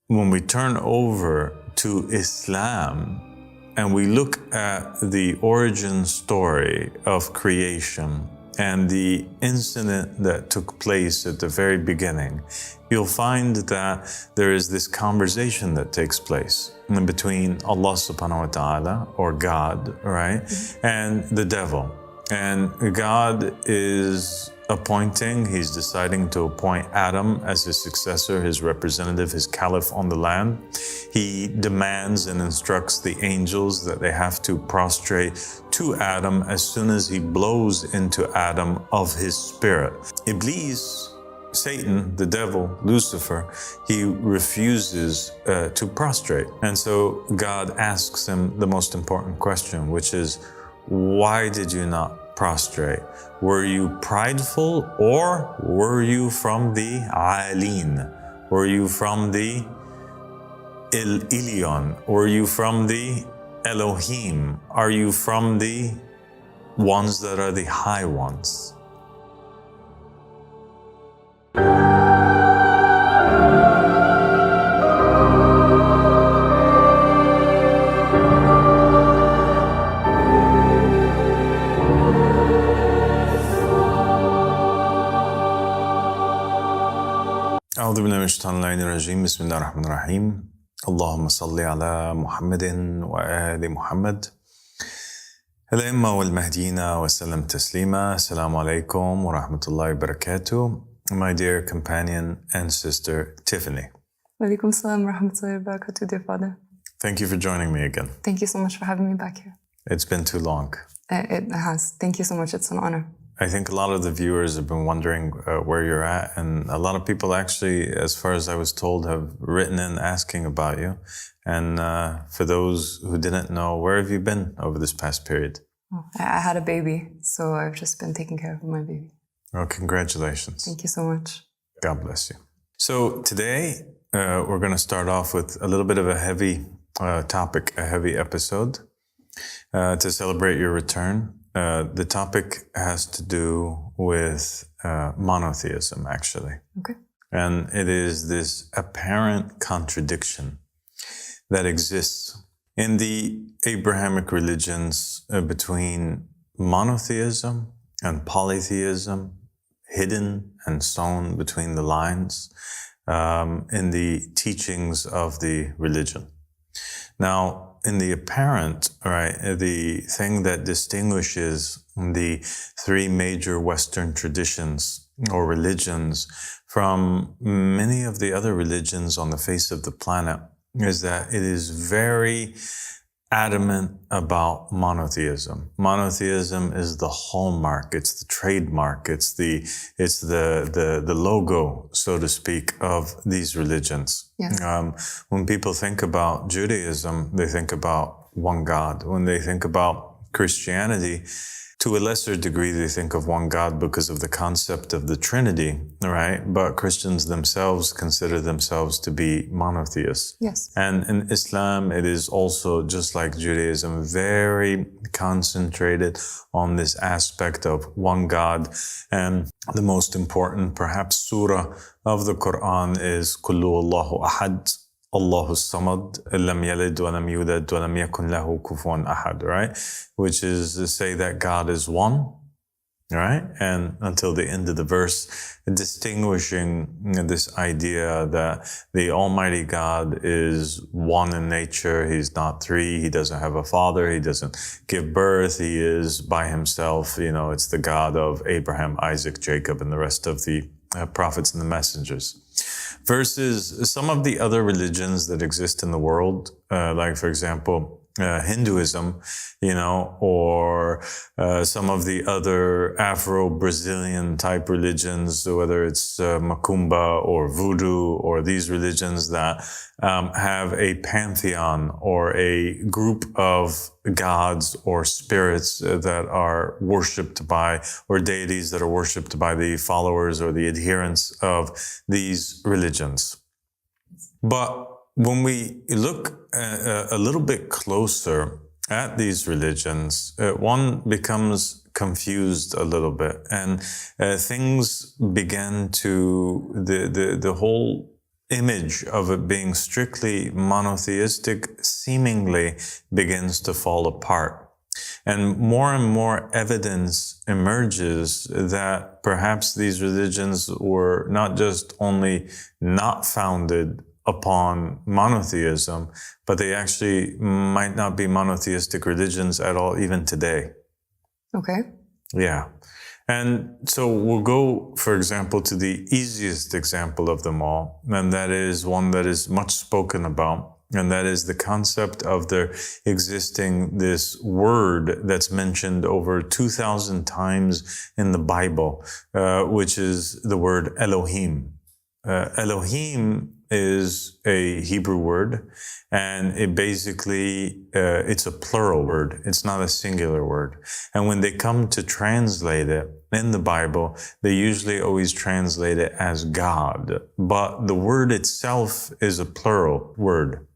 when we turn over to Islam and we look at the origin story of creation and the incident that took place at the very beginning, you'll find that there is this conversation that takes place in between Allah subhanahu wa ta'ala, or God, right, and the devil. And God is he's deciding to appoint Adam as his successor, his representative, his caliph on the land. He demands and instructs the angels that they have to prostrate to Adam as soon as he blows into Adam of his spirit. Iblis, Satan, the devil, Lucifer, he refuses to prostrate. And so God asks him the most important question, which is, why did you not prostrate? Were you prideful, or were you from the Alin? Were you from the El Elyon? Were you from the Elohim? Are you from the ones that are the high ones? أعوذ بالله من الشيطان اللعين الرجيم بسم الله الرحمن الرحيم اللهم صل على محمد وآل محمد الأئمة والمهديين وسلم تسليما. Assalamu alaikum wa rahmatullahi wa barakatuh. My dear companion and sister Tiffany. Walaikum salam wa rahmatullahi wa barakatuh, dear father. Thank you for joining me again. Thank you so much for having me back here. It's been too long. It has. Thank you so much. It's an honor. I think a lot of the viewers have been wondering where you're at, and a lot of people actually, as far as I was told, have written in asking about you. And for those who didn't know, where have you been over this past period? Oh, I had a baby, so I've just been taking care of my baby. Oh, congratulations. Thank you so much. God bless you. So today, we're going to start off with a little bit of a heavy topic, a heavy episode to celebrate your return. The topic has to do with monotheism, actually. Okay. And it is this apparent contradiction that exists in the Abrahamic religions between monotheism and polytheism, hidden and sewn between the lines in the teachings of the religion. Now, in the apparent, right, the thing that distinguishes the three major Western traditions or religions from many of the other religions on the face of the planet is that it is very adamant about monotheism. Monotheism is the hallmark, it's the trademark, it's the logo, so to speak, of these religions. Yes. When people think about Judaism, they think about one God. When they think about Christianity, to a lesser degree, they think of one God because of the concept of the Trinity, right? But Christians themselves consider themselves to be monotheists. Yes. And in Islam, it is also, just like Judaism, very concentrated on this aspect of one God. And the most important, perhaps, surah of the Quran is Kullu Allahu Ahad. Allahu Samad, lam yalid wa lam yulad wa lam yakun lahu kufuwan ahad, right? Which is to say that God is one, right? And until the end of the verse, distinguishing this idea that the Almighty God is one in nature. He's not three. He doesn't have a father. He doesn't give birth. He is by himself. You know, it's the God of Abraham, Isaac, Jacob, and the rest of the prophets and the messengers. Versus some of the other religions that exist in the world, like, for example, Hinduism, you know, or some of the other Afro-Brazilian type religions, whether it's Macumba or Voodoo, or these religions that have a pantheon or a group of gods or spirits that are worshipped by, or deities that are worshipped by the followers or the adherents of these religions. But when we look a little bit closer at these religions, one becomes confused a little bit, and things begin to, the whole image of it being strictly monotheistic seemingly begins to fall apart. And more evidence emerges that perhaps these religions were not just only not founded upon monotheism, but they actually might not be monotheistic religions at all, even today. Okay. Yeah. And so we'll go, for example, to the easiest example of them all, and that is one that is much spoken about, and that is the concept of there existing this word that's mentioned over 2,000 times in the Bible, which is the word Elohim. Elohim is a Hebrew word, and it basically, it's a plural word. It's not a singular word. And when they come to translate it in the Bible, they usually always translate it as God. But the word itself is a plural word.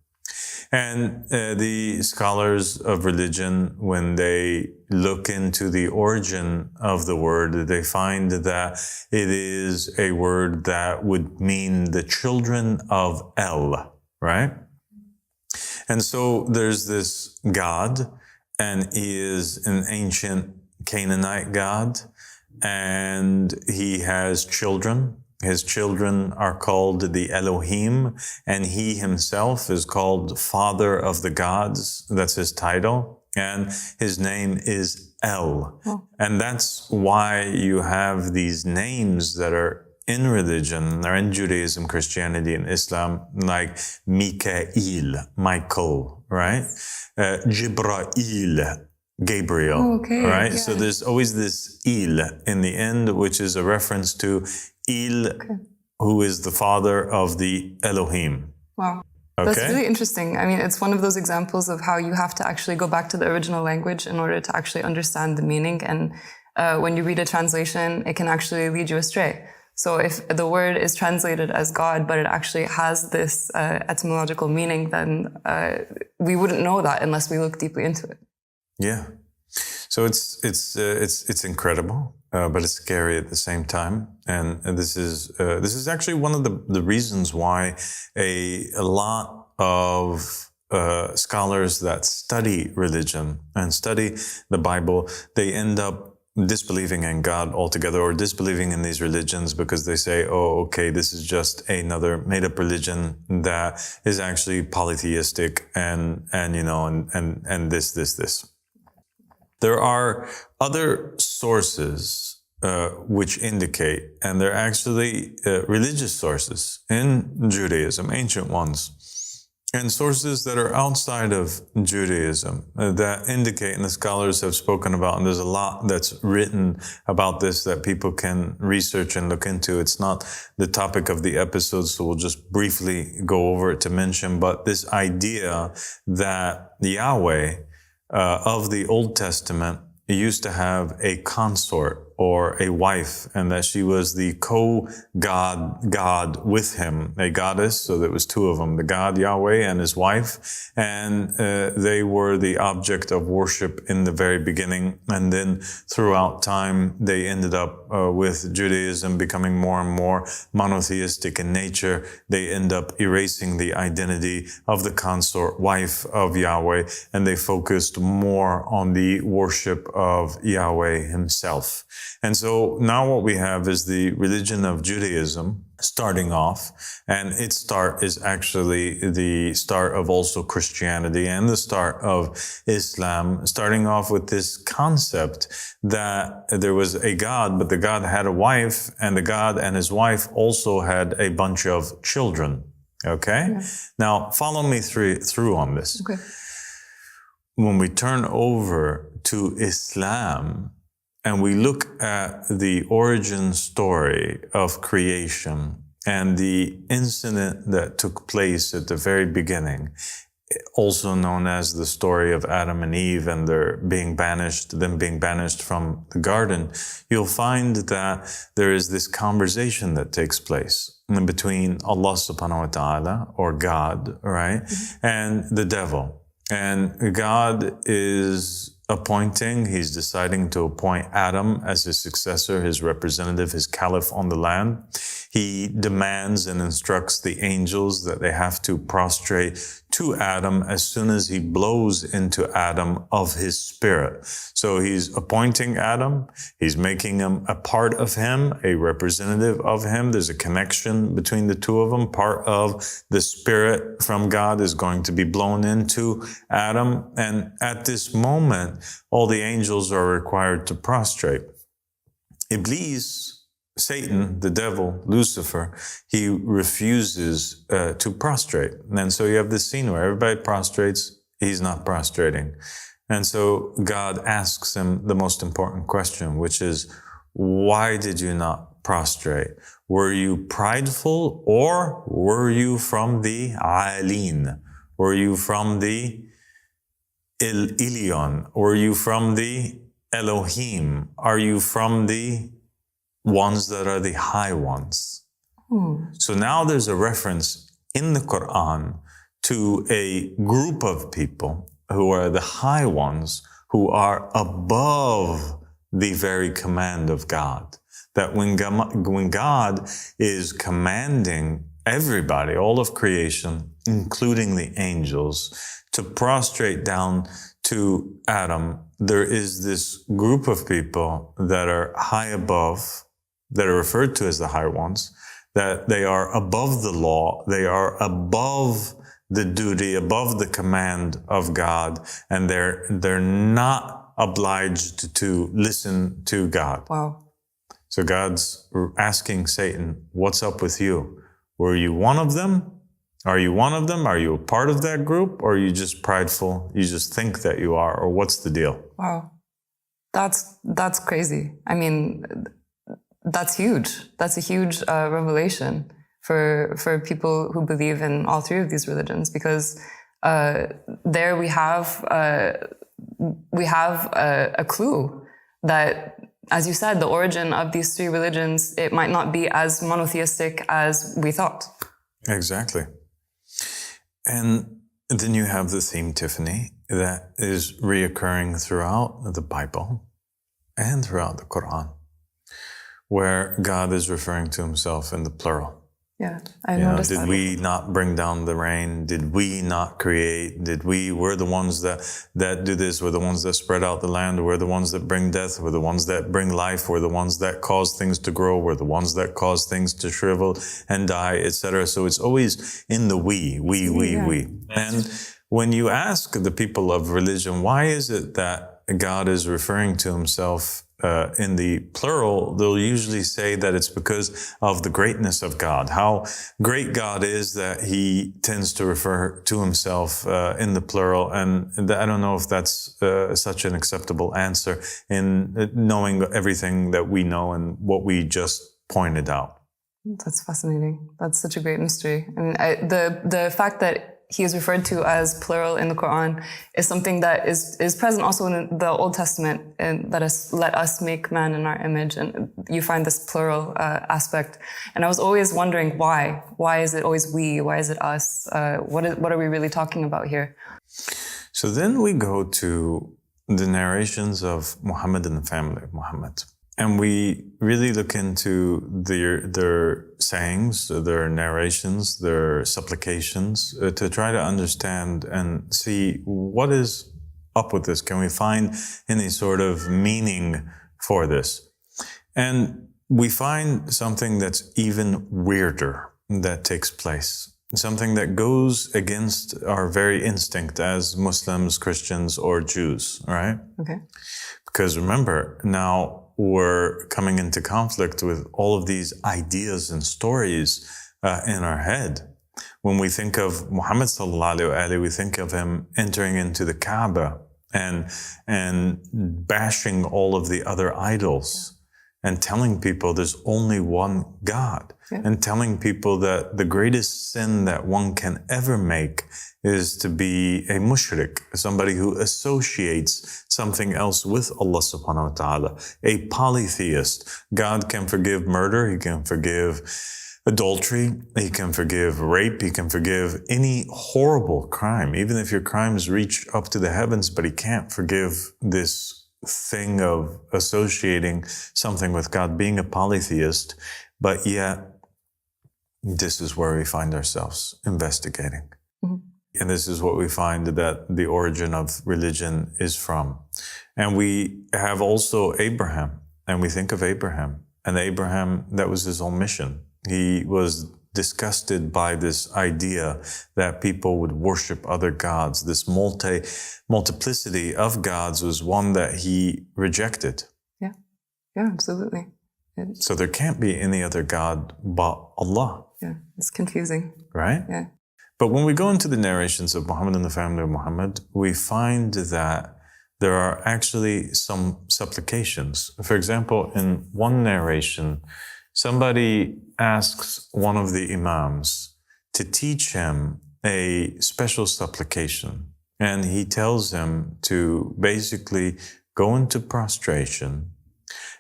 And the scholars of religion, when they look into the origin of the word, they find that it is a word that would mean the children of El, right? And so there's this God, and he is an ancient Canaanite God, and he has children. His children are called the Elohim, and he himself is called Father of the Gods. That's his title. And his name is El. Oh. And that's why you have these names that are in religion, or in Judaism, Christianity, and Islam, like Mikael, Michael, right? Jibrail, Gabriel, right? Yeah. So there's always this Il in the end, which is a reference to Il, who is the father of the Elohim. Wow. Okay. That's really interesting. I mean, it's one of those examples of how you have to actually go back to the original language in order to actually understand the meaning. And when you read a translation, it can actually lead you astray. So if the word is translated as God, but it actually has this etymological meaning, then we wouldn't know that unless we look deeply into it. Yeah. So it's incredible. But it's scary at the same time, and this is actually one of the reasons why a lot of scholars that study religion and study the Bible, they end up disbelieving in God altogether, or disbelieving in these religions, because they say, oh, okay, this is just another made-up religion that is actually polytheistic, and you know, and this. There are other sources which indicate, and they're actually religious sources in Judaism, ancient ones, and sources that are outside of Judaism that indicate, and the scholars have spoken about, and there's a lot that's written about this that people can research and look into. It's not the topic of the episode, so we'll just briefly go over it to mention, but this idea that Yahweh of the Old Testament used to have a consort or a wife, and that she was the God with him, a goddess. So there was two of them, the God Yahweh and his wife, and they were the object of worship in the very beginning. And then throughout time, they ended up with Judaism becoming more and more monotheistic in nature. They end up erasing the identity of the consort wife of Yahweh, and they focused more on the worship of Yahweh himself. And so now what we have is the religion of Judaism starting off, and its start is actually the start of also Christianity and the start of Islam, starting off with this concept that there was a God, but the God had a wife, and the God and his wife also had a bunch of children. Okay? Yeah. Now, follow me through on this. Okay. When we turn over to Islam, and we look at the origin story of creation and the incident that took place at the very beginning, also known as the story of Adam and Eve and them being banished from the garden, you'll find that there is this conversation that takes place between Allah subhanahu wa ta'ala, or God, right, and the devil. And God is he's deciding to appoint Adam as his successor, his representative, his caliph on the land. He demands and instructs the angels that they have to prostrate to Adam as soon as he blows into Adam of his spirit. So he's appointing Adam, he's making him a part of him, a representative of him. There's a connection between the two of them. Part of the spirit from God is going to be blown into Adam. And at this moment, all the angels are required to prostrate. Iblis, Satan, the devil, Lucifer, he refuses to prostrate. And so you have this scene where everybody prostrates, he's not prostrating. And so God asks him the most important question, which is, why did you not prostrate? Were you prideful, or were you from the Alin? Were you from the El Elyon? Were you from the Elohim? Are you from the ones that are the high ones? So now there's a reference in the Quran to a group of people who are the high ones, who are above the very command of God. That when God is commanding everybody, all of creation, including the angels, to prostrate down to Adam, there is this group of people that are high above, that are referred to as the high ones, that they are above the law, they are above the duty, above the command of God, and they're not obliged to listen to God. Wow. So God's asking Satan, what's up with you? Were you one of them? Are you one of them? Are you a part of that group? Or are you just prideful? You just think that you are? Or what's the deal? Wow. That's crazy. I mean, that's huge. That's a huge revelation for people who believe in all three of these religions, because there we have a clue that, as you said, the origin of these three religions, it might not be as monotheistic as we thought. Exactly. And then you have the theme, Tiffany, that is reoccurring throughout the Bible and throughout the Quran, where God is referring to himself in the plural. Yeah, I noticed that. Did we not bring down the rain? Did we not create? We're the ones that do this. We're the ones that spread out the land. We're the ones that bring death. We're the ones that bring life. We're the ones that cause things to grow. We're the ones that cause things to shrivel and die, etc. So it's always in the we. And when you ask the people of religion, why is it that God is referring to himself in the plural, they'll usually say that it's because of the greatness of God, how great God is that he tends to refer to himself in the plural. And I don't know if that's such an acceptable answer in knowing everything that we know and what we just pointed out. That's fascinating. That's such a great mystery. I mean, the fact that he is referred to as plural in the Quran is something that is present also in the Old Testament, and let us make man in our image. And you find this plural aspect. And I was always wondering why. Why is it always we? Why is it us? What are we really talking about here? So then we go to the narrations of Muhammad and the family of Muhammad. And we really look into their sayings, their narrations, their supplications, to try to understand and see what is up with this. Can we find any sort of meaning for this? And we find something that's even weirder that takes place. Something that goes against our very instinct as Muslims, Christians, or Jews, right? Okay. Because remember, now we're coming into conflict with all of these ideas and stories in our head. When we think of Muhammad sallallahu alaihi wasallam, we think of him entering into the Kaaba and bashing all of the other idols, and telling people there's only one God, and telling people that the greatest sin that one can ever make is to be a mushrik, somebody who associates something else with Allah subhanahu wa ta'ala, a polytheist. God can forgive murder, he can forgive adultery, he can forgive rape, he can forgive any horrible crime, even if your crimes reach up to the heavens, but he can't forgive this thing of associating something with God, being a polytheist. But yet this is where we find ourselves investigating. Mhm. And this is what we find that the origin of religion is from. And we have also Abraham, and we think of Abraham. And Abraham, that was his whole mission. He was disgusted by this idea that people would worship other gods. This multiplicity of gods was one that he rejected. Yeah, absolutely. So there can't be any other God but Allah. Yeah, it's confusing. Right? Yeah. But when we go into the narrations of Muhammad and the family of Muhammad, we find that there are actually some supplications. For example, in one narration, somebody asks one of the imams to teach him a special supplication. And he tells him to basically go into prostration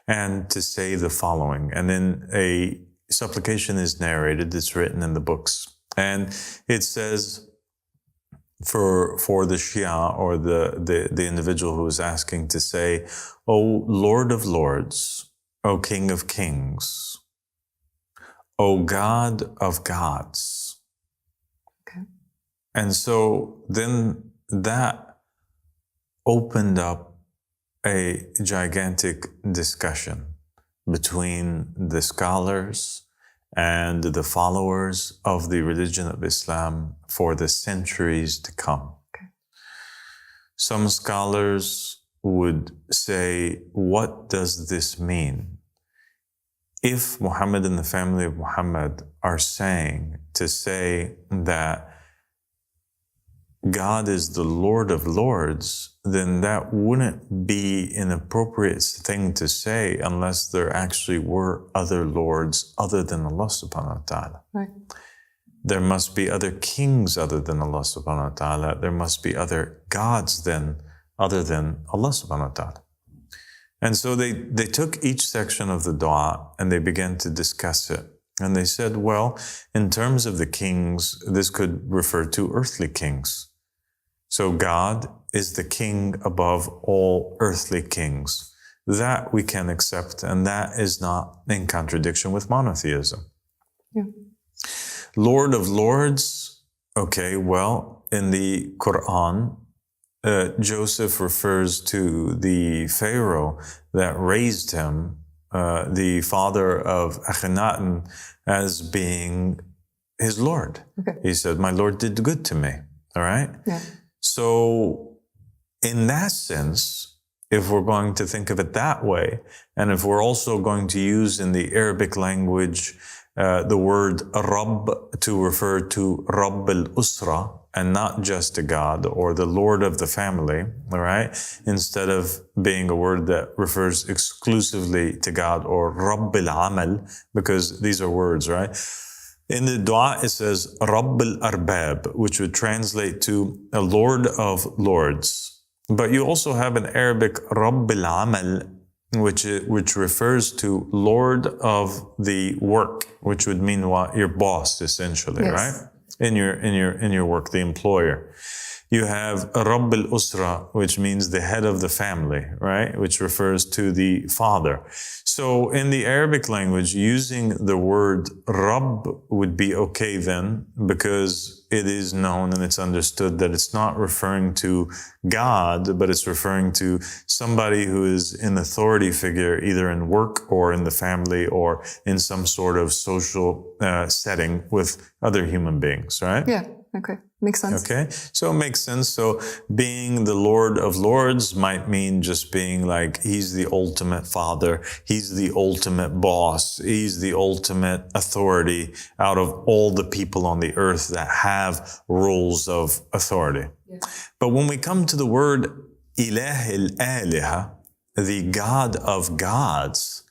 and to say the following. And then a supplication is narrated, it's written in the books. And it says, for the Shia or the individual who is asking to say, O Lord of Lords, O King of Kings, O God of Gods. Okay. And so then that opened up a gigantic discussion between the scholars and the followers of the religion of Islam for the centuries to come. Okay. Some scholars would say, what does this mean? If Muhammad and the family of Muhammad are saying to say that God is the Lord of Lords, then that wouldn't be an appropriate thing to say unless there actually were other lords other than Allah subhanahu wa ta'ala. Right. There must be other kings other than Allah subhanahu wa ta'ala. There must be other gods then other than Allah subhanahu wa ta'ala. And so they took each section of the dua and they began to discuss it. And they said, well, in terms of the kings, this could refer to earthly kings. So God is the king above all earthly kings. That we can accept, and that is not in contradiction with monotheism. Yeah. Lord of Lords, okay, well, in the Quran, Joseph refers to the Pharaoh that raised him, the father of Akhenaten, as being his Lord. Okay. He said, my Lord did good to me, all right? Yeah. So in that sense, if we're going to think of it that way, and if we're also going to use in the Arabic language the word Rabb to refer to Rabb al-Usra, and not just a God or the Lord of the family, all right? Instead of being a word that refers exclusively to God, or Rabb al-Amal, because these are words, right? In the dua, it says Rabb al-Arbab, which would translate to a Lord of Lords. But you also have an Arabic Rabb al-Amal, which refers to Lord of the work, which would mean what? Your boss, essentially, yes. right? In your work, the employer. You have Rabb al-Usra, which means the head of the family, right? Which refers to the father. So in the Arabic language, using the word Rabb would be okay then, because it is known and it's understood that it's not referring to God, but it's referring to somebody who is an authority figure, either in work or in the family or in some sort of social setting with other human beings, right? Yeah. Okay. Makes sense. Okay. So it makes sense. So being the Lord of Lords might mean just being like, he's the ultimate father. He's the ultimate boss. He's the ultimate authority out of all the people on the earth that have roles of authority. Yeah. But when we come to the word Ilah al-Aliha, the God of gods,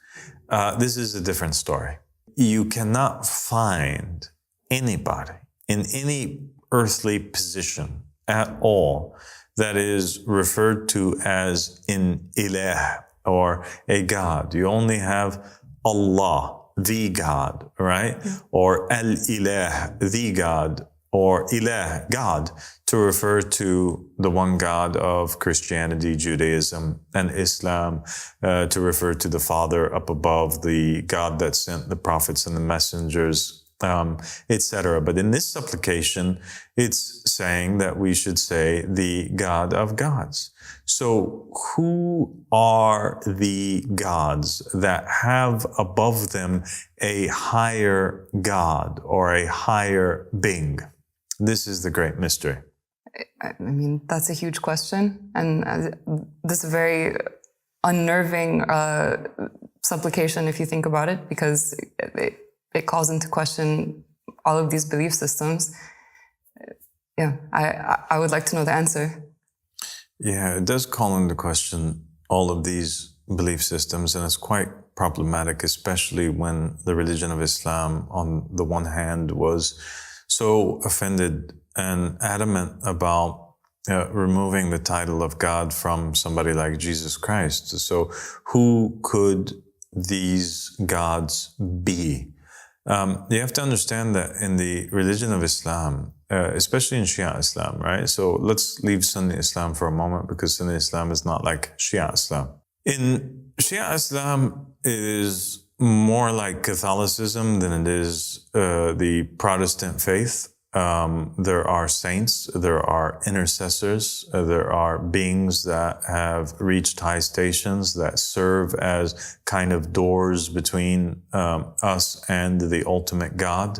this is a different story. You cannot find anybody in any earthly position at all that is referred to as an ilah or a God. You only have Allah, the God, right? Yeah. Or al-ilah, the God, or ilah, God, to refer to the one God of Christianity, Judaism, and Islam, to refer to the Father up above, the God that sent the prophets and the messengers, etc. But in this supplication, it's saying that we should say the God of gods. So who are the gods that have above them a higher God or a higher being? This is the great mystery. I mean, that's a huge question. And this is a very unnerving supplication if you think about it, because it calls into question all of these belief systems. Yeah, I would like to know the answer. Yeah, it does call into question all of these belief systems, and it's quite problematic, especially when the religion of Islam, on the one hand, was so offended and adamant about removing the title of God from somebody like Jesus Christ. So who could these gods be? You have to understand that in the religion of Islam, especially in Shia Islam, right? So let's leave Sunni Islam for a moment, because Sunni Islam is not like Shia Islam. In Shia Islam, it is more like Catholicism than it is the Protestant faith. There are saints, there are intercessors, there are beings that have reached high stations that serve as kind of doors between us and the ultimate God.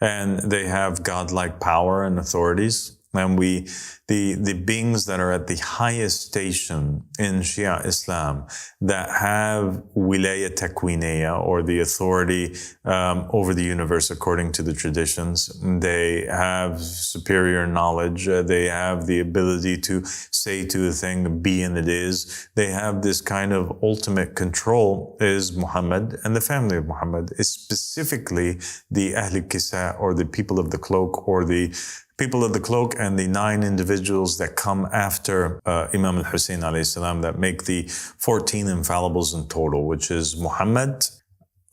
And they have godlike power and authorities. And the beings that are at the highest station in Shia Islam that have wilaya takwiniya, or the authority over the universe according to the traditions, they have superior knowledge, they have the ability to say to a thing, be and it is. They have this kind of ultimate control, is Muhammad and the family of Muhammad, is specifically the Ahl Kisa, or the people of the cloak, or the people of the cloak, and the 9 individuals that come after Imam al-Hussein alayhi salam, that make the 14 infallibles in total, which is Muhammad,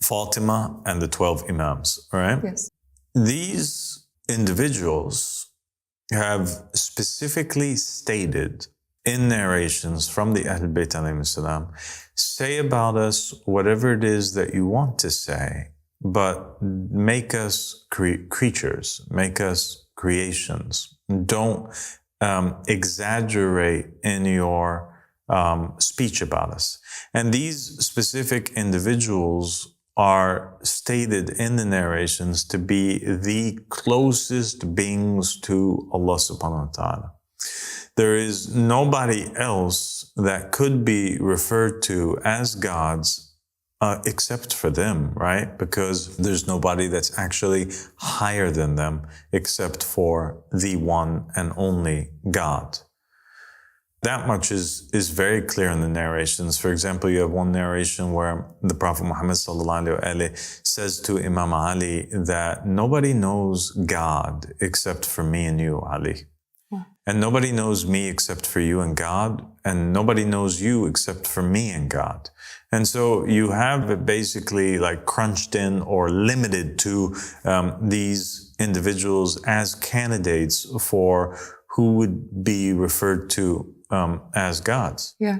Fatima, and the 12 Imams, right? Yes. These individuals have specifically stated in narrations from the Ahl Bayt alayhi salam, say about us whatever it is that you want to say, but make us creatures, make us creations. Don't exaggerate in your speech about us. And these specific individuals are stated in the narrations to be the closest beings to Allah subhanahu wa ta'ala. There is nobody else that could be referred to as gods except for them, right? Because there's nobody that's actually higher than them except for the one and only God. That much is very clear in the narrations. For example, you have one narration where the Prophet Muhammad sallallahu alaihi wasallam says to Imam Ali that nobody knows God except for me and you, Ali. And nobody knows me except for you and God, and nobody knows you except for me and God. And so you have it basically like crunched in or limited to these individuals as candidates for who would be referred to as gods. Yeah.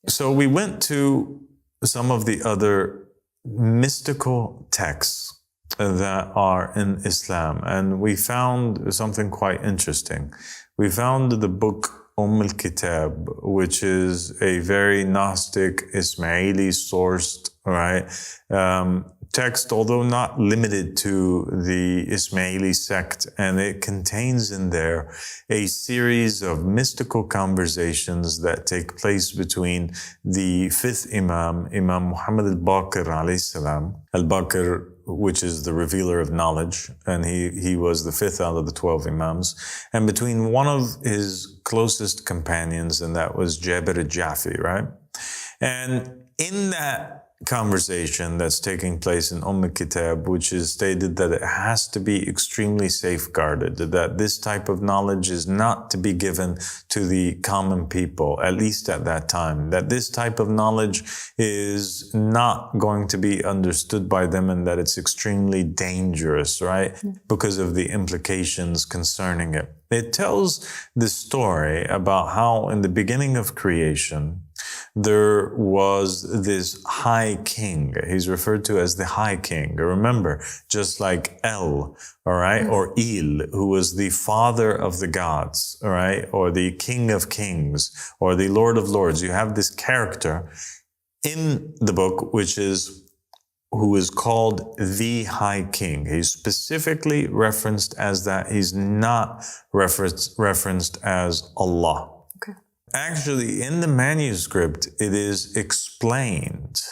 So we went to some of the other mystical texts that are in Islam, and we found something quite interesting. We found the book al-Kitab, which is a very Gnostic, Ismaili sourced, right, text, although not limited to the Ismaili sect, and it contains in there a series of mystical conversations that take place between the 5th Imam, Imam Muhammad al-Baqir alayhi salam, al-Baqir, which is the revealer of knowledge, and he was the 5th out of the 12 Imams, and between one of his closest companions, and that was Jabir al-Jafi, right? And in that conversation that's taking place in Kitab, which is stated that it has to be extremely safeguarded, that this type of knowledge is not to be given to the common people, at least at that time, that this type of knowledge is not going to be understood by them, and that it's extremely dangerous, right? Because of the implications concerning it. It tells the story about how in the beginning of creation, there was this high king. He's referred to as the high king. Remember, just like El, all right, or Il, who was the father of the gods, all right, or the king of kings, or the Lord of lords. You have this character in the book, who is called the High King. He's specifically referenced as that. He's not referenced as Allah. Okay. Actually, in the manuscript, it is explained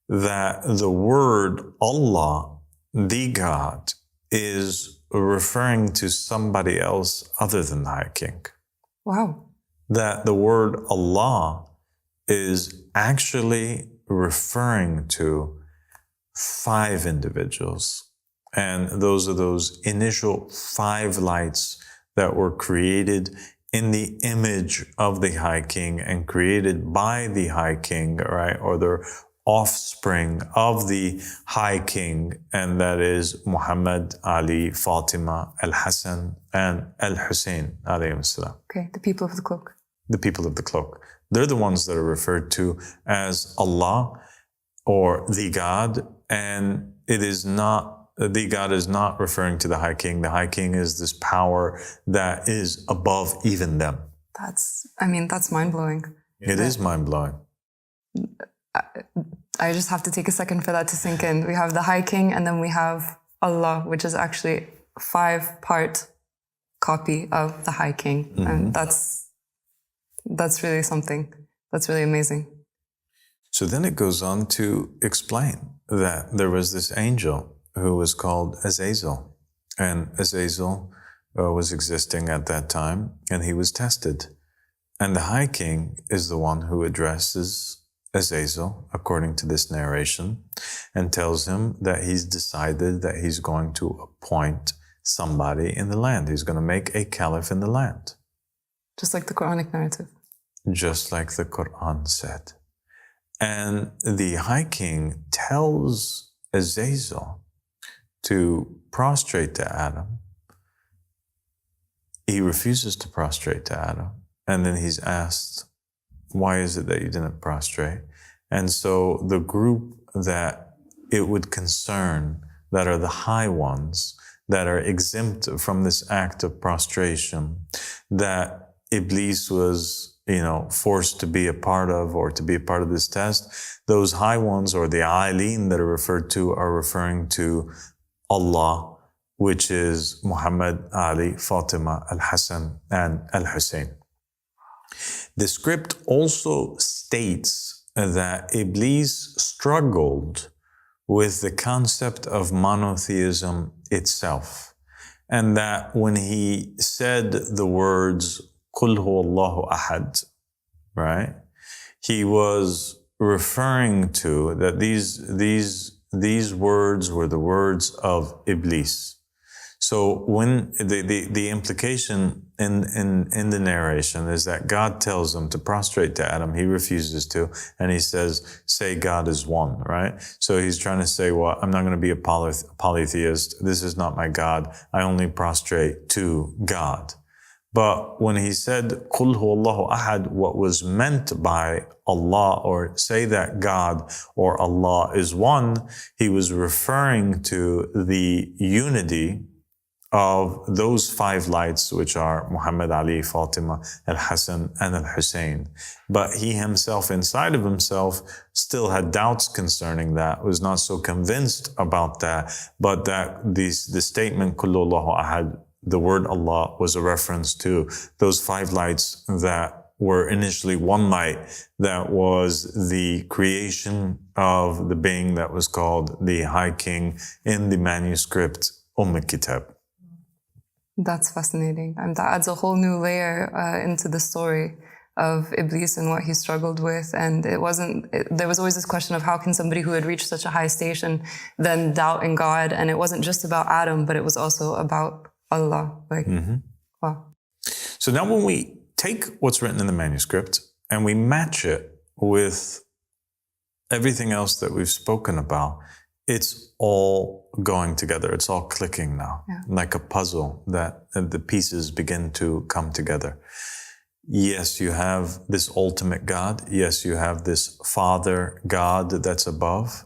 that the word Allah, the God, is referring to somebody else other than the High King. Wow. That the word Allah is actually referring to 5 individuals. And those are those initial 5 lights that were created in the image of the High King and created by the High King, right? Or the offspring of the High King. And that is Muhammad, Ali, Fatima, Al-Hassan, and Al-Hussein, alayhim salam. Okay, the people of the cloak. The people of the cloak. They're the ones that are referred to as Allah or the God. And it is not, the God is not referring to the High King. The High King is this power that is above even them. That's mind-blowing. It is mind-blowing. I just have to take a second for that to sink in. We have the High King, and then we have Allah, which is actually a 5-part copy of the High King. Mm-hmm. And that's really something. That's really amazing. So then it goes on to explain that there was this angel who was called Azazel. And Azazel was existing at that time, and he was tested. And the High King is the one who addresses Azazel, according to this narration, and tells him that he's decided that he's going to appoint somebody in the land. He's going to make a caliph in the land. Just like the Quranic narrative. Just like the Quran said. And the High King tells Azazel to prostrate to Adam. He refuses to prostrate to Adam. And then he's asked, why is it that you didn't prostrate? And so the group that it would concern, that are the high ones, that are exempt from this act of prostration, that Iblis was forced to be a part of, or to be a part of this test, those high ones, or the Aleen that are referred to, are referring to Allah, which is Muhammad, Ali, Fatima, Al-Hassan, and Al-Hussein. The script also states that Iblis struggled with the concept of monotheism itself, and that when he said the words Qul huwa Allahu ahad, right? He was referring to that these words were the words of Iblis. So when the implication in the narration is that God tells him to prostrate to Adam, he refuses to, and he says, say God is one, right? So he's trying to say, well, I'm not going to be a polytheist. This is not my God. I only prostrate to God. But when he said, Qul huwa Allahu ahad, what was meant by Allah, or say that God or Allah is one, he was referring to the unity of those 5 lights, which are Muhammad, Ali, Fatima, Al-Hassan, and Al-Hussein. But he himself, inside of himself, still had doubts concerning that, was not so convinced about that, but that the statement, Qul huwa Allahu ahad, the word Allah, was a reference to those 5 lights that were initially one light, that was the creation of the being that was called the High King in the manuscript Kitab. That's fascinating. And that adds a whole new layer into the story of Iblis and what he struggled with. And there was always this question of how can somebody who had reached such a high station then doubt in God? And it wasn't just about Adam, but it was also about Allah. Wow. So now when we take what's written in the manuscript and we match it with everything else that we've spoken about, it's all going together. It's all clicking now, like a puzzle that the pieces begin to come together. yes, you have this ultimate God. Yes, you have this Father God that's above.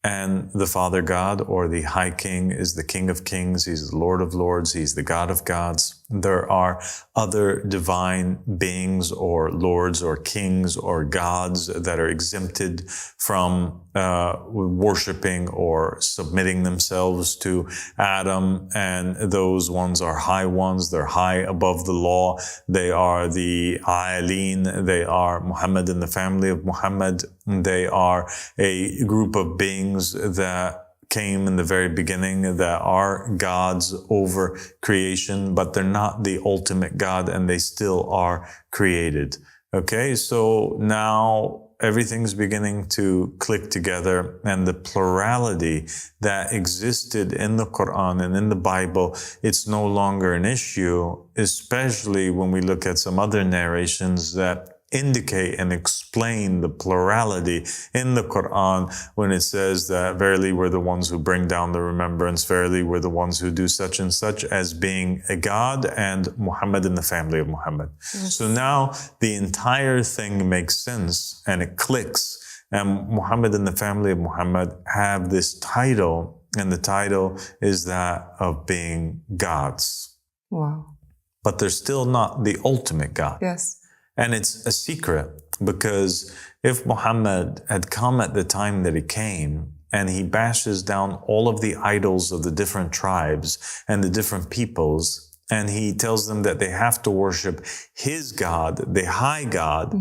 And the Father God, or the High King, is the King of Kings. He's the Lord of Lords. He's the God of gods. There are other divine beings or lords or kings or gods that are exempted from worshiping or submitting themselves to Adam. And those ones are high ones. They're high above the law. They are the A'alin. They are Muhammad and the family of Muhammad. They are a group of beings that came in the very beginning that are gods over creation, but they're not the ultimate God, and they still are created. Okay, so now everything's beginning to click together, and the plurality that existed in the Quran and in the Bible, it's no longer an issue, especially when we look at some other narrations that indicate and explain the plurality in the Quran when it says that verily we're the ones who bring down the remembrance, verily we're the ones who do such and such, as being a God and Muhammad and the family of Muhammad. Yes. So now the entire thing makes sense and it clicks, and Muhammad and the family of Muhammad have this title, and the title is that of being gods. Wow. But they're still not the ultimate God. Yes. And it's a secret, because if Muhammad had come at the time that he came and he bashes down all of the idols of the different tribes and the different peoples, and he tells them that they have to worship his God, the high God,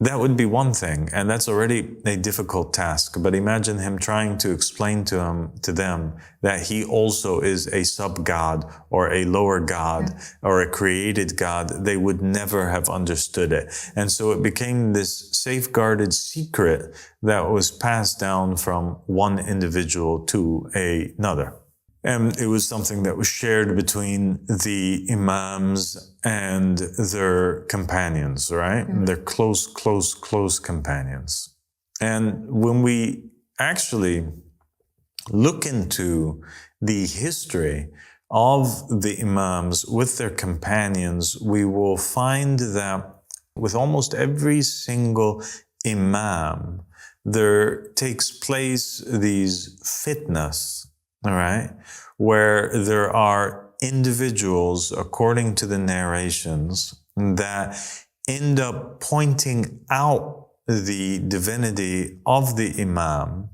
that would be one thing. And that's already a difficult task. But imagine him trying to explain to them that he also is a sub-God or a lower God or a created God. They would never have understood it. And so it became this safeguarded secret that was passed down from one individual to another. And it was something that was shared between the imams and their companions, right? Mm-hmm. Their close companions. And when we actually look into the history of the imams with their companions, we will find that with almost every single imam, there takes place these fitnas, all right, where there are individuals, according to the narrations, that end up pointing out the divinity of the imam,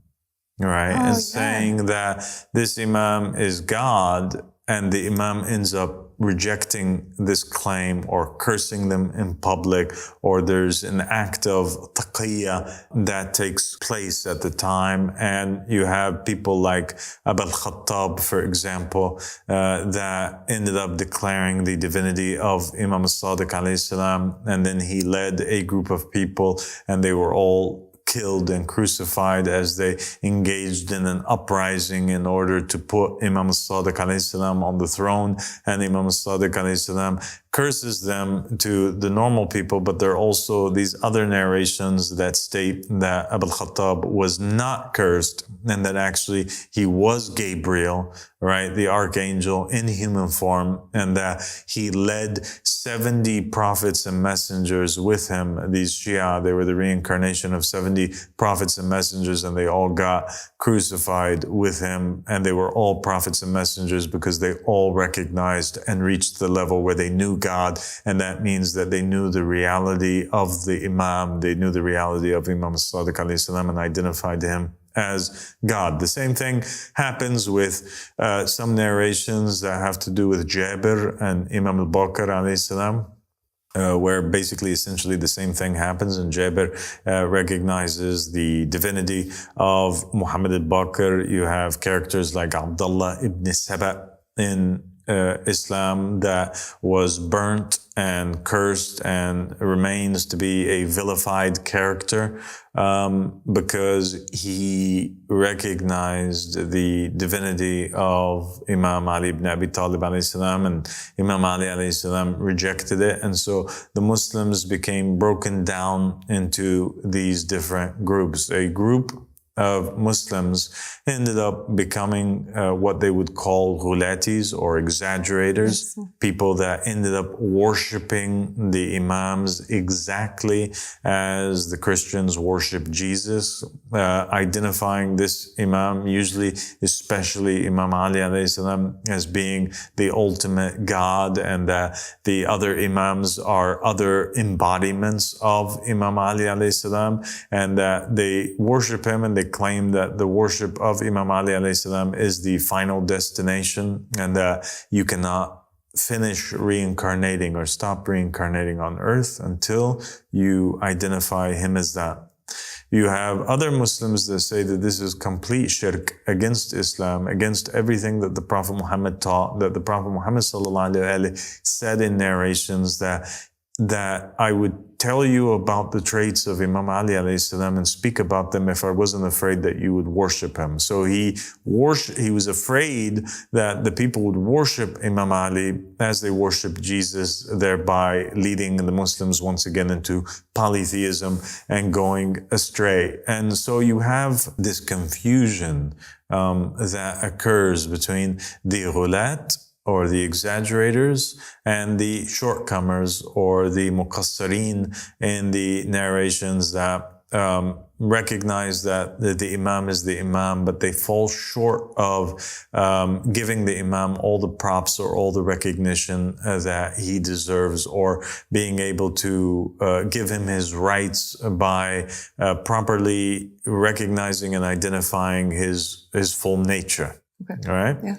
right, and saying that this imam is God, and the imam ends up rejecting this claim or cursing them in public, or there's an act of taqiyya that takes place at the time. And you have people like Aba Al, for example, that ended up declaring the divinity of Imam Al Sadiq alayhi salam, and then he led a group of people, and they were all killed and crucified as they engaged in an uprising in order to put Imam Al-Sadiq alayhi salam on the throne. And Imam Al-Sadiq alayhi salam curses them to the normal people, but there are also these other narrations that state that Abu al-Khattab was not cursed, and that actually he was Gabriel, right, the archangel in human form, and that he led 70 prophets and messengers with him. These Shia, they were the reincarnation of 70 prophets and messengers, and they all got crucified with him, and they were all prophets and messengers because they all recognized and reached the level where they knew God, and that means that they knew the reality of the Imam, they knew the reality of Imam As-Sadiq alayhi salam, and identified him as God. The same thing happens with some narrations that have to do with Jabir and Imam al-Baqir alayhi salam, where basically essentially the same thing happens, and Jabir recognizes the divinity of Muhammad al-Baqir. You have characters like Abdullah ibn Saba in Islam that was burnt and cursed and remains to be a vilified character because he recognized the divinity of Imam Ali ibn Abi Talib alayhi salam, and Imam Ali alayhi salam rejected it. And so the Muslims became broken down into these different groups. A group of Muslims ended up becoming what they would call ghulatis, or exaggerators, yes. People that ended up worshipping the imams exactly as the Christians worship Jesus, identifying this imam, usually especially Imam Ali alayhi salam, as being the ultimate God, and that the other imams are other embodiments of Imam Ali alayhi salam, and that they worship him and they claim that the worship of Imam Ali alayhi salam is the final destination, and that you cannot finish reincarnating or stop reincarnating on earth until you identify him as that. You have other Muslims that say that this is complete shirk against Islam, against everything that the Prophet Muhammad taught, that the Prophet Muhammad sallallahu alaihi wasallam said in narrations, that I would tell you about the traits of Imam Ali alayhi salam and speak about them if I wasn't afraid that you would worship him. So he was afraid that the people would worship Imam Ali as they worship Jesus, thereby leading the Muslims once again into polytheism and going astray. And so you have this confusion that occurs between the ghulat, or the exaggerators, and the shortcomers, or the muqassirin in the narrations that recognize that the imam is the imam, but they fall short of giving the imam all the props or all the recognition that he deserves, or being able to give him his rights by properly recognizing and identifying his full nature. Okay. All right? Yeah.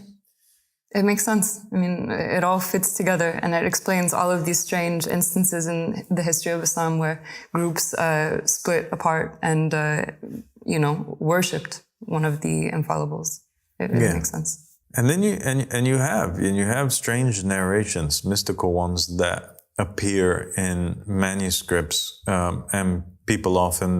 It makes sense. I mean, it all fits together, and it explains all of these strange instances in the history of Islam where groups split apart and, worshipped one of the infallibles. It makes sense. And then you have strange narrations, mystical ones that appear in manuscripts, and people often,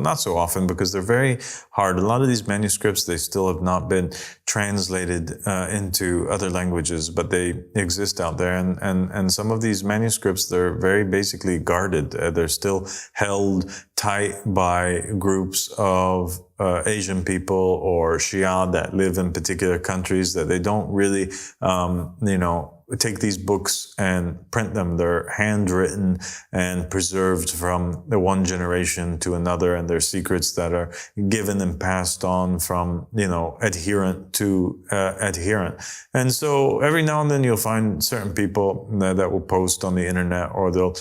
not so often, because they're very hard. A lot of these manuscripts, they still have not been translated into other languages, but they exist out there. And some of these manuscripts, they're very basically guarded. They're still held tight by groups of Asian people or Shia that live in particular countries, that they don't really, take these books and print them. They're handwritten and preserved from the one generation to another, and they're secrets that are given and passed on from, adherent to adherent. And so every now and then you'll find certain people that will post on the internet, or they'll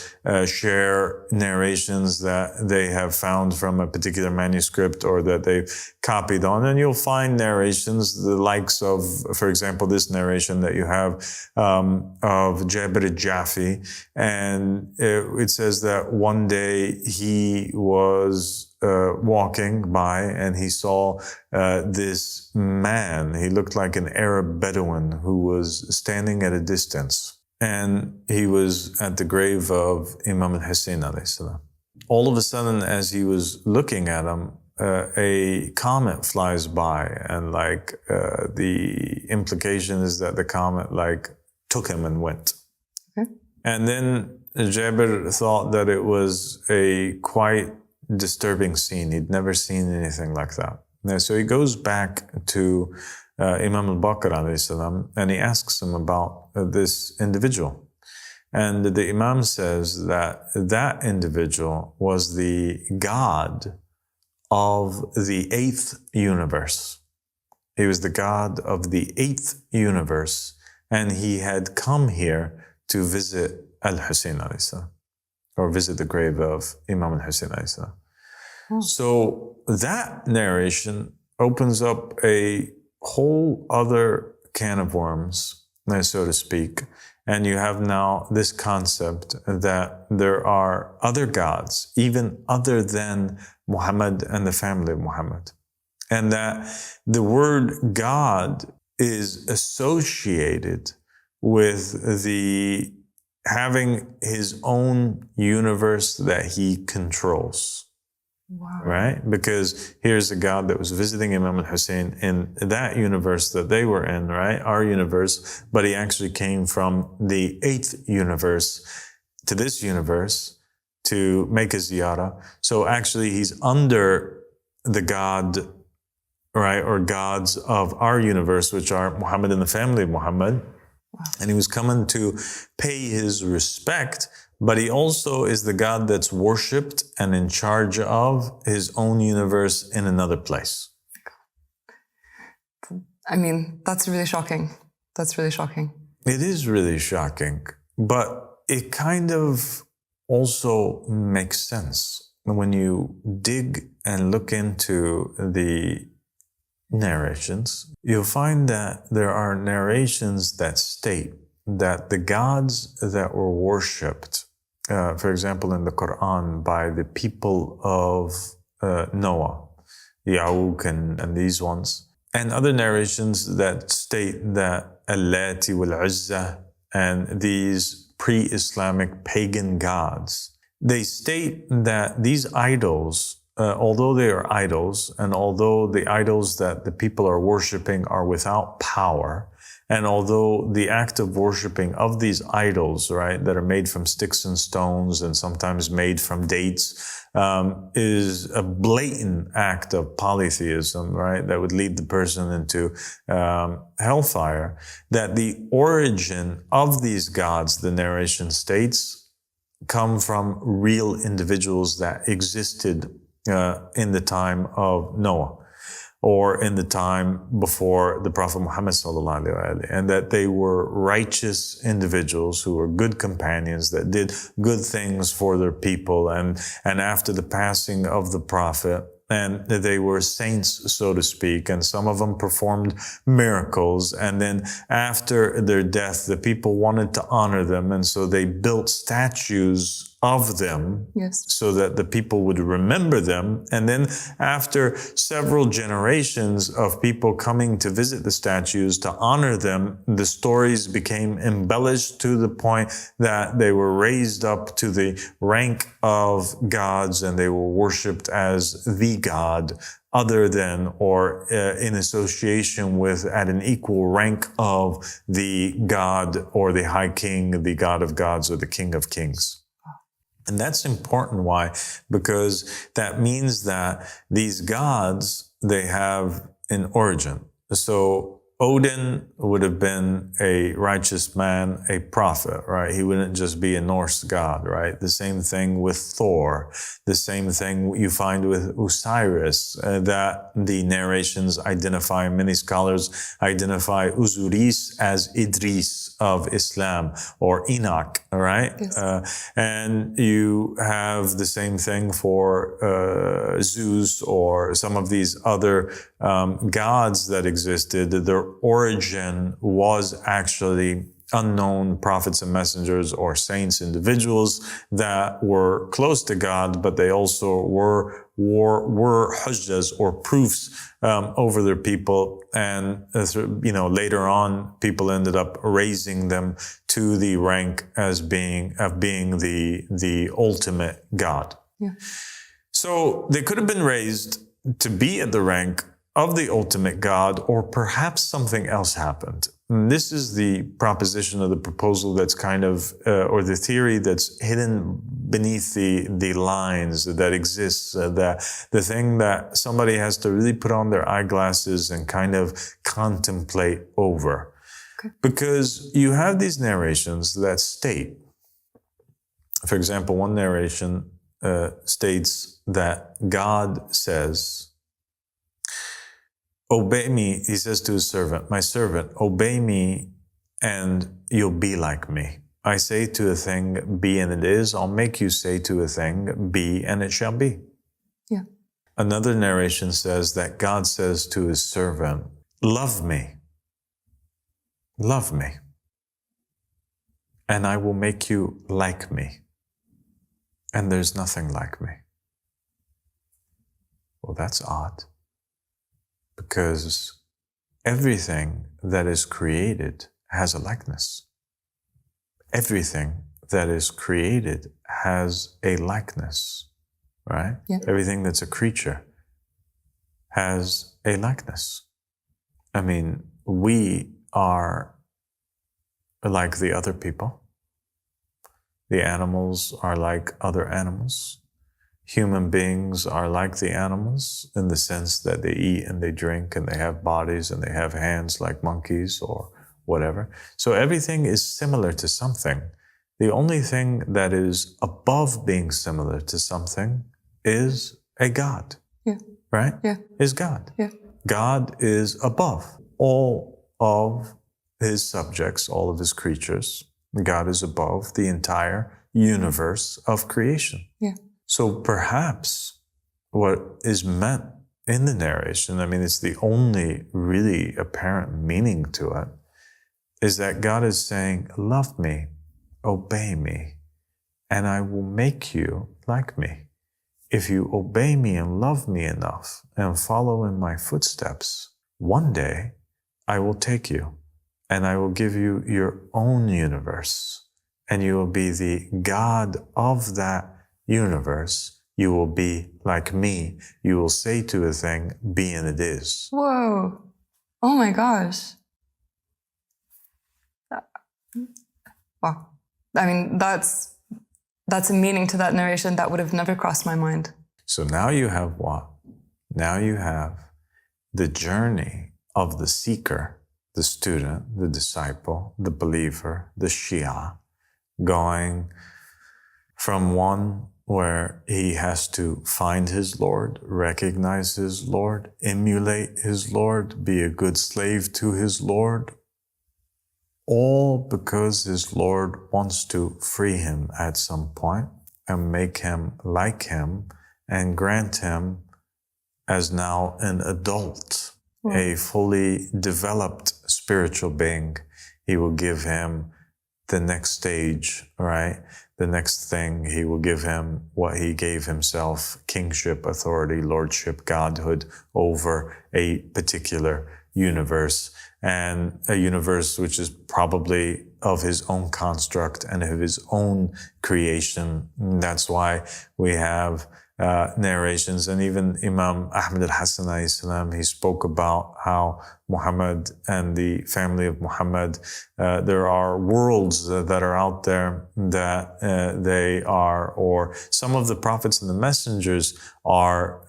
share narrations that they have found from a particular manuscript or that they've copied on. And you'll find narrations, the likes of, for example, this narration that you have, of Jabir al-Jafi, and it says that one day he was walking by and he saw this man. He looked like an Arab Bedouin who was standing at a distance, and he was at the grave of Imam al-Hussein alayhi salam. All of a sudden, as he was looking at him, a comet flies by, and the implication is that the comet took him and went. Okay. And then Jabir thought that it was a quite disturbing scene. He'd never seen anything like that. And so he goes back to Imam al-Baqir alayhi salam, and he asks him about this individual. And the Imam says that that individual was the God of the 8th universe. He was the God of the 8th universe, and he had come here to visit Al-Hussein alayhi salam, or visit the grave of Imam al-Hussein alayhi salam. So that narration opens up a whole other can of worms, so to speak. And you have now this concept that there are other gods, even other than Muhammad and the family of Muhammad. And that the word God is associated with the having his own universe that he controls. Wow. Right? Because here's a God that was visiting Imam al-Hussein in that universe that they were in, right? Our universe, but he actually came from the 8th universe to this universe to make a ziyarah. So actually he's under the God, right, or gods of our universe, which are Muhammad and the family of Muhammad. And he was coming to pay his respect, but he also is the God that's worshipped and in charge of his own universe in another place. I mean, that's really shocking. That's really shocking. It is really shocking, but it kind of also makes sense when you dig and look into the narrations. You'll find that there are narrations that state that the gods that were worshipped, for example, in the Quran by the people of Noah, Ya'uq and these ones, and other narrations that state that Allati wal-Uzza and these pre-Islamic pagan gods, they state that these idols, although they are idols, and although the idols that the people are worshipping are without power, and although the act of worshipping of these idols, right, that are made from sticks and stones and sometimes made from dates, is a blatant act of polytheism, right, that would lead the person into hellfire, that the origin of these gods, the narration states, come from real individuals that existed in the time of Noah, or in the time before the Prophet Muhammad sallallahu alaihi wasallam, and that they were righteous individuals who were good companions that did good things for their people, and after the passing of the Prophet, and they were saints, so to speak, and some of them performed miracles, and then after their death, the people wanted to honor them, and so they built statues of them, yes, so that the people would remember them. And then after several generations of people coming to visit the statues to honor them, the stories became embellished to the point that they were raised up to the rank of gods, and they were worshipped as the God, other than or in association with, at an equal rank of the God or the High King, the God of gods, or the King of kings. And that's important. Why? Because that means that these gods, they have an origin. So Odin would have been a righteous man, a prophet, right? He wouldn't just be a Norse god, right? The same thing with Thor. The same thing you find with Osiris, that the narrations identify, many scholars identify Uzuris as Idris of Islam, or Enoch, right? Yes. And you have the same thing for Zeus, or some of these other gods that existed. Their origin was actually unknown prophets and messengers or saints, individuals that were close to God, but they also were hujjas, or proofs over their people. And later on, people ended up raising them to the rank as being the ultimate God. Yeah. So they could have been raised to be at the rank of the ultimate God, or perhaps something else happened. And this is the proposition of the proposal that's kind of, or the theory that's hidden beneath the lines that exists, the thing that somebody has to really put on their eyeglasses and kind of contemplate over. Okay. Because you have these narrations that state, for example, one narration states that God says, obey me, he says to his servant, my servant, obey me and you'll be like me. I say to a thing, be and it is. I'll make you say to a thing, be and it shall be. Yeah. Another narration says that God says to his servant, love me, and I will make you like me. And there's nothing like me. Well, that's odd. Because everything that is created has a likeness. Everything that is created has a likeness, right? Yeah. Everything that's a creature has a likeness. I mean, we are like the other people. The animals are like other animals. human beings are like the animals in the sense that they eat and they drink and they have bodies and they have hands like monkeys or whatever. So everything is similar to something. The only thing that is above being similar to something is a God. Yeah. Right? Yeah. Is God. Yeah. God is above all of his subjects, all of his creatures. God is above the entire universe of creation. Yeah. So perhaps what is meant in the narration, I mean, it's the only really apparent meaning to it, is that God is saying, love me, obey me, and I will make you like me. If you obey me and love me enough and follow in my footsteps, one day I will take you and I will give you your own universe, and you will be the God of that universe. You will be like me. You will say to a thing, be and it is. Whoa. Oh my gosh. Wow. I mean, that's a meaning to that narration that would have never crossed my mind. So now you have what? Now you have the journey of the seeker, the student, the disciple, the believer, the Shia, going from one where he has to find his Lord, recognize his Lord, emulate his Lord, be a good slave to his Lord, all because his Lord wants to free him at some point and make him like him and grant him as now an adult, a fully developed spiritual being. He will give him the next stage, right? The next thing. He will give him what he gave himself, kingship, authority, lordship, godhood over a particular universe, and a universe which is probably of his own construct and of his own creation. That's why we have narrations, and even Imam Ahmad al-Hasan alayhi salam, he spoke about how Muhammad and the family of Muhammad, there are worlds that are out there that they are, or some of the prophets and the messengers are,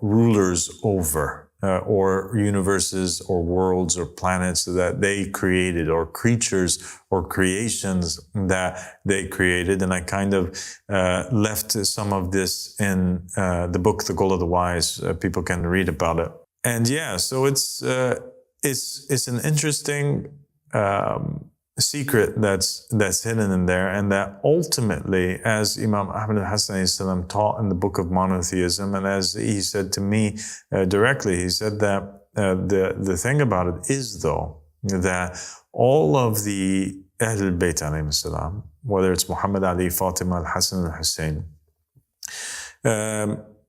rulers over, or universes or worlds or planets that they created, or creatures or creations that they created. And I kind of left some of this in the book, The Goal of the Wise. People can read about it. And yeah, so it's an interesting secret that's hidden in there, and that ultimately, as Imam Ahmad al-Hasan taught in the book of monotheism, and as he said to me directly, he said that the thing about it is, though, that all of the Ahl al-Bayt alayhim salam, whether it's Muhammad, Ali, Fatima, al-Hasan, al-Hussein,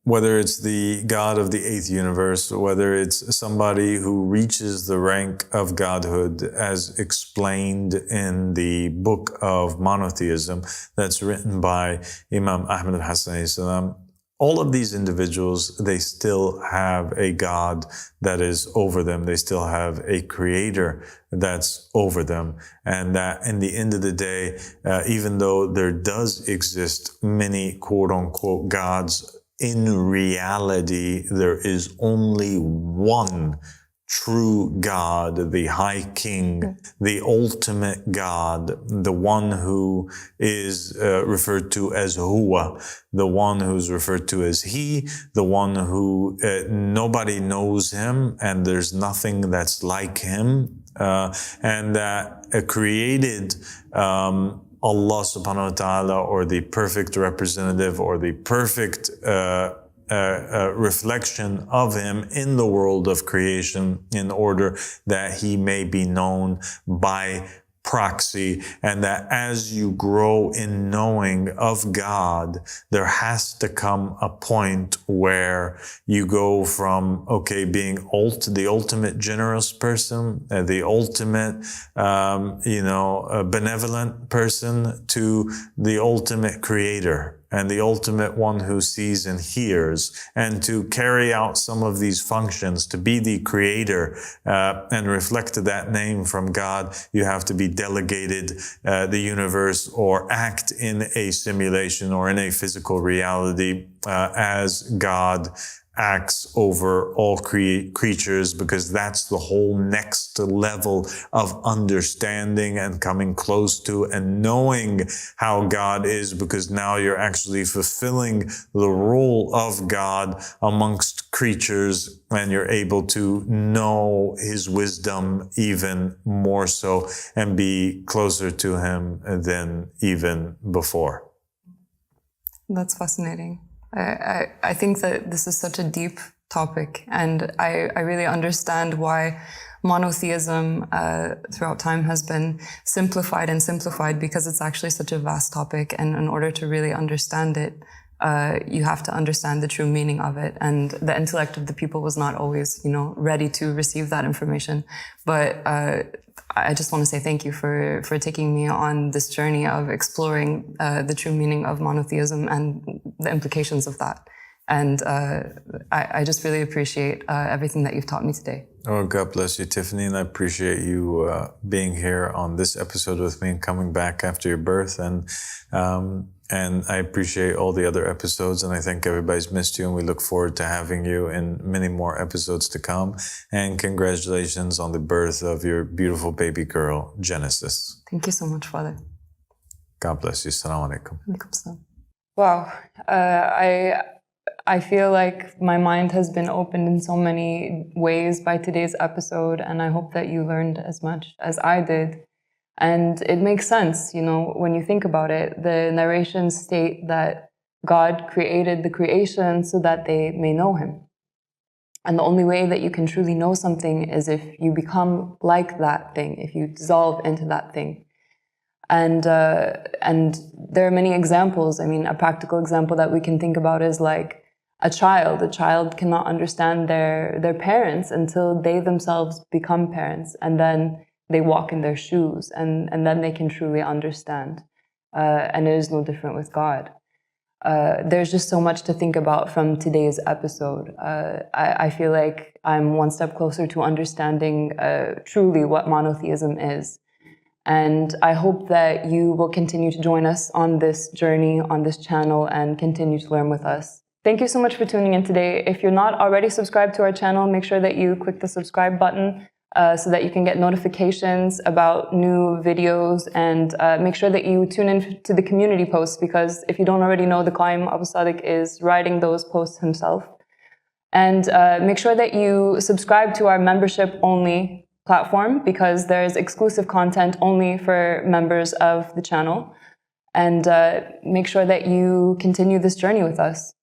whether it's the God of the eighth universe, whether it's somebody who reaches the rank of godhood as explained in the book of monotheism that's written by Imam Ahmad al-Hasan, all of these individuals, they still have a God that is over them. They still have a creator that's over them. And that in the end of the day, even though there does exist many quote unquote gods, in reality, there is only one true God, the High King, the ultimate God, the one who is referred to as Huwa, the one who's referred to as He, the one who nobody knows Him and there's nothing that's like Him, and that created Allah subhanahu wa ta'ala, or the perfect representative, or the perfect reflection of Him in the world of creation, in order that He may be known by proxy, and that as you grow in knowing of God, there has to come a point where you go from, okay, being the ultimate generous person, the ultimate, benevolent person, to the ultimate creator. and the ultimate one who sees and hears, and to carry out some of these functions, to be the creator and reflect that name from God, you have to be delegated the universe or act in a simulation or in a physical reality as God acts over all creatures, because that's the whole next level of understanding and coming close to and knowing how God is, because now you're actually fulfilling the role of God amongst creatures, and you're able to know his wisdom even more so and be closer to him than even before. That's fascinating. I think that this is such a deep topic, and I really understand why monotheism throughout time has been simplified and simplified, because it's actually such a vast topic, and in order to really understand it, you have to understand the true meaning of it. And the intellect of the people was not always, ready to receive that information. But I just want to say thank you for taking me on this journey of exploring the true meaning of monotheism and the implications of that. And I just really appreciate everything that you've taught me today. Oh, God bless you, Tiffany. And I appreciate you being here on this episode with me and coming back after your birth. And I appreciate all the other episodes, and I think everybody's missed you, and we look forward to having you in many more episodes to come. And congratulations on the birth of your beautiful baby girl, Genesis. Thank you so much, Father. God bless you. Assalamu alaikum. Wow. I feel like my mind has been opened in so many ways by today's episode, and I hope that you learned as much as I did. And it makes sense, when you think about it. The narrations state that God created the creation so that they may know him. And the only way that you can truly know something is if you become like that thing, if you dissolve into that thing. And there are many examples. I mean, a practical example that we can think about is like a child. A child cannot understand their parents until they themselves become parents, and then they walk in their shoes, and then they can truly understand. And it is no different with God. There's just so much to think about from today's episode. I feel like I'm one step closer to understanding truly what monotheism is. And I hope that you will continue to join us on this journey, on this channel, and continue to learn with us. Thank you so much for tuning in today. If you're not already subscribed to our channel, make sure that you click the subscribe button so that you can get notifications about new videos, and make sure that you tune in to the community posts, because if you don't already know, the Qaima Aba Al Sadiqa is writing those posts himself. And make sure that you subscribe to our membership-only platform, because there's exclusive content only for members of the channel. And make sure that you continue this journey with us.